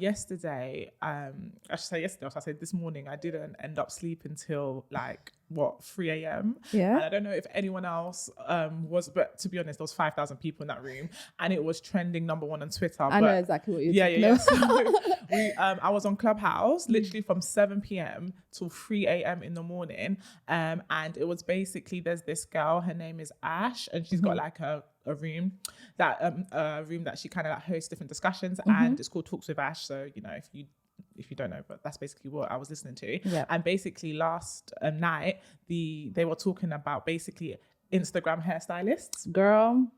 Yesterday, I should say yesterday, or should I say this morning, I didn't end up sleeping till 3 a.m. Yeah. And I don't know if anyone else was, but to be honest, there was 5,000 people in that room and it was trending #1 on Twitter. I know exactly what you're talking about. So I was on Clubhouse literally from 7 p.m. till 3 a.m. in the morning. And it was basically, there's this girl, her name is Ash, and she's got a room that she kind of hosts different discussions, and it's called Talks with Ash. So if you don't know, but that's basically what I was listening to. Yeah. And basically last night they were talking about basically Instagram hairstylists. Girl,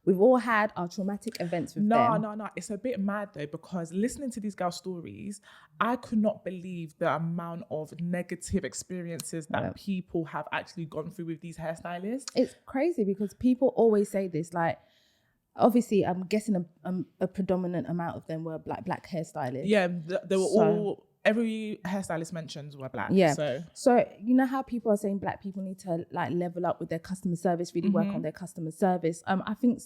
we've all had our traumatic events with them. No, it's a bit mad though, because listening to these girls' stories, I could not believe the amount of negative experiences that people have actually gone through with these hairstylists. It's crazy because people always say this, obviously I'm guessing a predominant amount of them were black hairstylists. Yeah, they were all, every hairstylist mentioned were black. Yeah. So you know how people are saying black people need to level up with their customer service, really work on their customer service. I think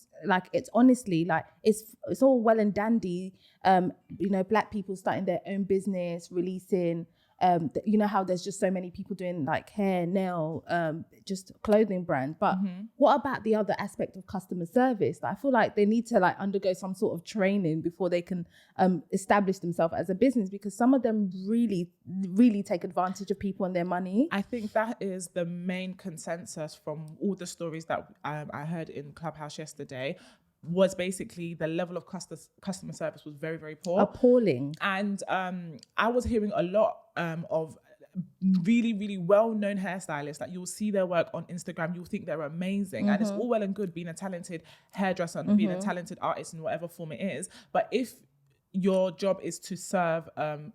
it's honestly it's all well and dandy. Black people starting their own business, releasing. You know how there's just so many people doing hair, nail, just clothing brand. But what about the other aspect of customer service? I feel like they need to undergo some sort of training before they can establish themselves as a business, because some of them really, really take advantage of people and their money. I think that is the main consensus from all the stories that I heard in Clubhouse yesterday. Was basically the level of customer service was very, very poor. Appalling. And I was hearing a lot of really, really well-known hairstylists that you'll see their work on Instagram, you'll think they're amazing. And it's all well and good being a talented hairdresser and being a talented artist in whatever form it is. But if your job is to serve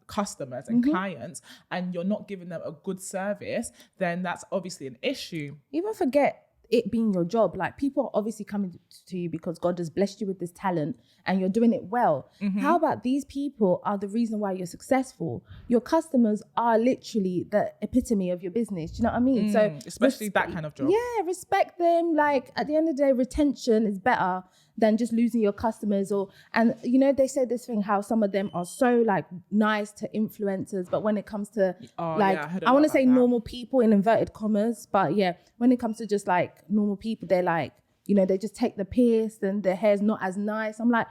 customers and clients and you're not giving them a good service, then that's obviously an issue. Even forget it being your job. People are obviously coming to you because God has blessed you with this talent and you're doing it well. How about these people are the reason why you're successful? Your customers are literally the epitome of your business. Do you know what I mean? So especially that kind of job. Yeah, respect them. At the end of the day, retention is better than just losing your customers. And they say this thing, how some of them are so nice to influencers, but when it comes to I want to say normal people in inverted commas, but yeah, when it comes to just normal people, they're they just take the piss and their hair's not as nice. I'm like,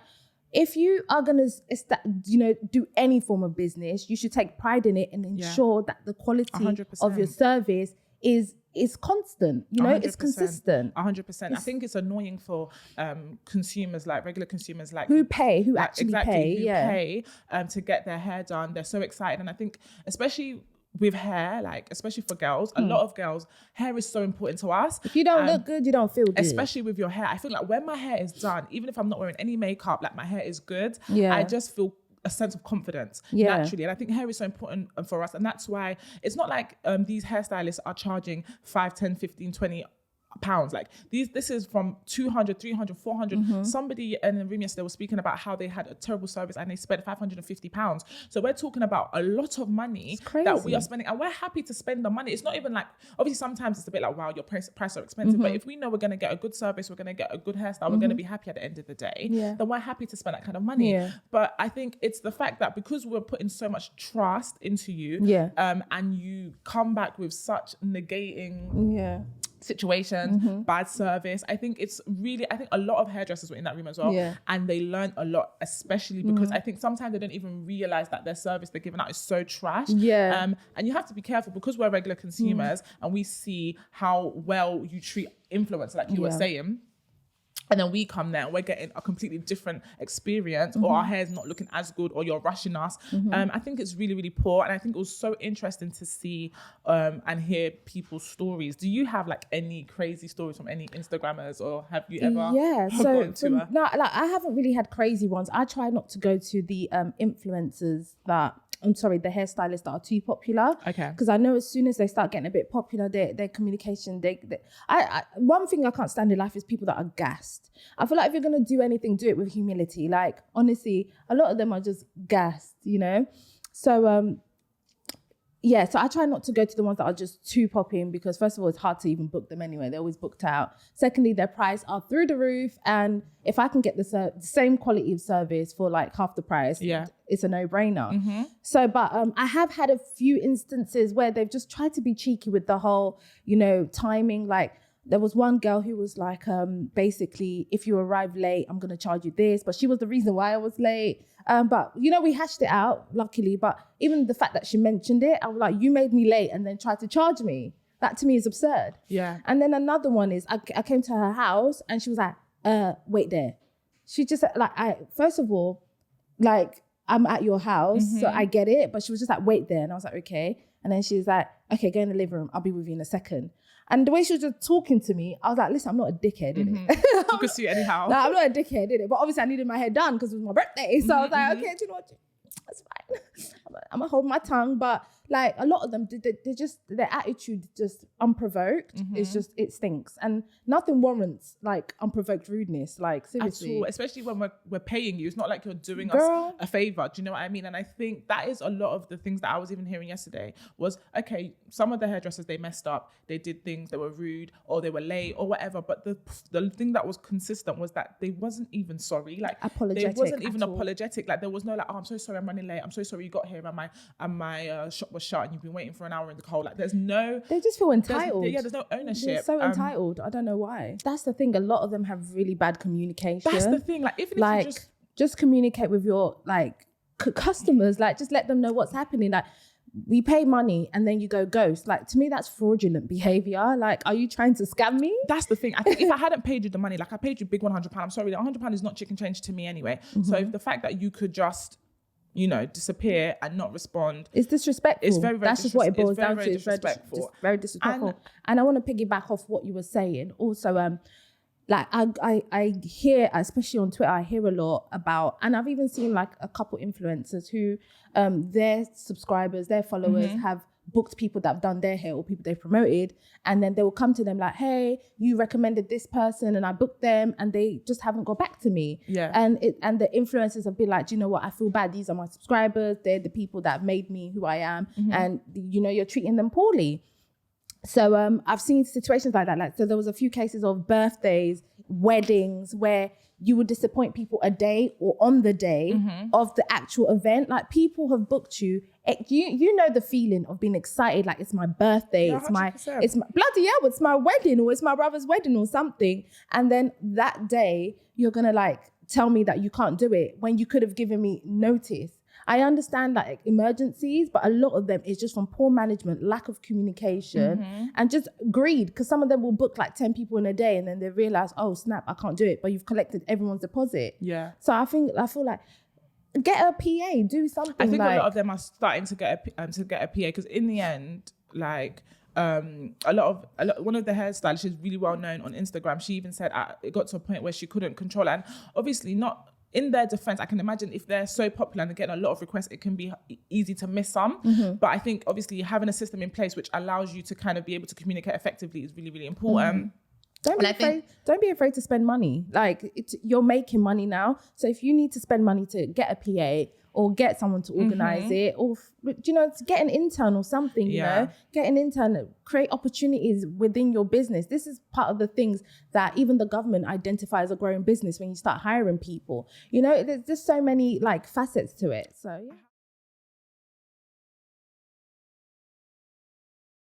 if you are going to, do any form of business, you should take pride in it and ensure that the quality 100%. of your service is constant, 100%. it's consistent. 100%. I think it's annoying for consumers, regular consumers, who actually pay to get their hair done. They're so excited. And I think especially with hair, especially for girls, a lot of girls, hair is so important to us. If you don't look good, you don't feel good. Especially with your hair. I feel when my hair is done, even if I'm not wearing any makeup, my hair is good. Yeah. I just feel a sense of confidence naturally. And I think hair is so important for us. And that's why it's not these hairstylists are charging 5, 10, 15, 20 pounds. This is from 200, 300, 400. Somebody in the room yesterday was speaking about how they had a terrible service and they spent 550 pounds. So we're talking about a lot of money that we are spending, and we're happy to spend the money. It's not even obviously sometimes it's a bit wow, your price are expensive, but if we know we're going to get a good service, we're going to get a good hairstyle, we're going to be happy at the end of the day, then we're happy to spend that kind of money. But I think it's the fact that because we're putting so much trust into you, and you come back with such negating situations, bad service. I think a lot of hairdressers were in that room as well. And they learned a lot, especially because I think sometimes they don't even realize that their service they're giving out is so trash. And you have to be careful because we're regular consumers and we see how well you treat influencers, like you were saying. And then we come there and we're getting a completely different experience, or our hair's not looking as good, or you're rushing us. I think it's really, really poor. And I think it was so interesting to see and hear people's stories. Do you have any crazy stories from any Instagrammers, or have you ever gone to No, I haven't really had crazy ones. I try not to go to the influencers the hairstylists that are too popular. Okay. Because I know as soon as they start getting a bit popular, their communication, one thing I can't stand in life is people that are gassed. I feel if you're going to do anything, do it with humility. Honestly, a lot of them are just gassed, So yeah, so I try not to go to the ones that are just too popping because first of all, it's hard to even book them anyway. They're always booked out. Secondly, their price are through the roof. And if I can get the same quality of service for like half the price, it's a no-brainer. So, but I have had a few instances where they've just tried to be cheeky with the whole, you know, timing. Like there was one girl who was like, basically, if you arrive late, I'm going to charge you this. But she was the reason why I was late. But, you know, we hashed it out, luckily. But even the fact that she mentioned it, I was like, you made me late and then tried to charge me. That to me is absurd. Yeah. And then another one is I came to her house and she was like, wait there. She just like, first of all, like, I'm at your house, so I get it. But she was just like, wait there. And I was like, okay. And then she was like, okay, go in the living room. I'll be with you in a second. And the way she was just talking to me, I was like, listen, I'm not a dickhead, innit? You could see anyhow. Like, I'm not a dickhead, innit? But obviously I needed my hair done because it was my birthday. So I was like, okay, do you know what? That's fine. I'm gonna hold my tongue. But like a lot of them, they just, their attitude just unprovoked. It's just, it stinks. And nothing warrants like unprovoked rudeness. Like seriously. At all, especially when we're paying you. It's not like you're doing us a favor. Do you know what I mean? And I think that is a lot of the things that I was even hearing yesterday was, okay, some of the hairdressers, they messed up. They did things that were rude or they were late or whatever. But the thing that was consistent was that they wasn't even sorry. Like apologetic. They wasn't even apologetic. Like there was no like, oh, I'm so sorry, I'm running late. I'm so sorry you got here and my shop was shut and you've been waiting for an hour in the cold. Like there's no... They just feel entitled. There's no ownership. They're so entitled. I don't know why. That's the thing. A lot of them have really bad communication. That's the thing. Like even if you just communicate with your like customers. Like just let them know what's happening. Like we pay money and then you go ghost. Like to me, that's fraudulent behavior. Like, are you trying to scam me? That's the thing. I think if I hadn't paid you the money, like I paid you big £100, I'm sorry, the £100 is not chicken change to me anyway. So if the fact that you could just, you know, disappear and not respond, it's disrespectful. It's very, very that's just what it boils down to. It's very disrespectful. And I want to piggyback off what you were saying. Also, like I hear, especially on Twitter, I hear a lot about, and I've even seen like a couple influencers who their subscribers, their followers have booked people that have done their hair or people they've promoted, and then they will come to them like, hey, you recommended this person and I booked them and they just haven't got back to me. And the influencers have been like, do you know what, I feel bad, these are my subscribers, they're the people that have made me who I am, and you know, you're treating them poorly. So I've seen situations like that. Like, so there was a few cases of birthdays, weddings, where you would disappoint people a day or on the day of the actual event. Like people have booked you. You know the feeling of being excited. Like it's my birthday. Yeah, it's my bloody hell. It's my wedding or it's my brother's wedding or something. And then that day you're gonna like tell me that you can't do it when you could have given me notice. I understand like emergencies, but a lot of them is just from poor management, lack of communication, and just greed. Because some of them will book like 10 people in a day and then they realize, oh snap, I can't do it. But you've collected everyone's deposit. Yeah. So I feel like get a PA, do something. I think like, a lot of them are starting to get a PA because in the end, like one of the hairstylists, she's really well known on Instagram. She even said it got to a point where she couldn't control it. And obviously not. In their defense, I can imagine if they're so popular and getting a lot of requests, it can be easy to miss some. But I think obviously having a system in place which allows you to kind of be able to communicate effectively is really, really important. Don't be afraid to spend money. Like you're making money now. So if you need to spend money to get a PA or get someone to organize it, or you know, to get an intern or something, you know, get an intern, create opportunities within your business. This is part of the things that even the government identifies as a growing business when you start hiring people. You know, there's just so many like facets to it. So yeah.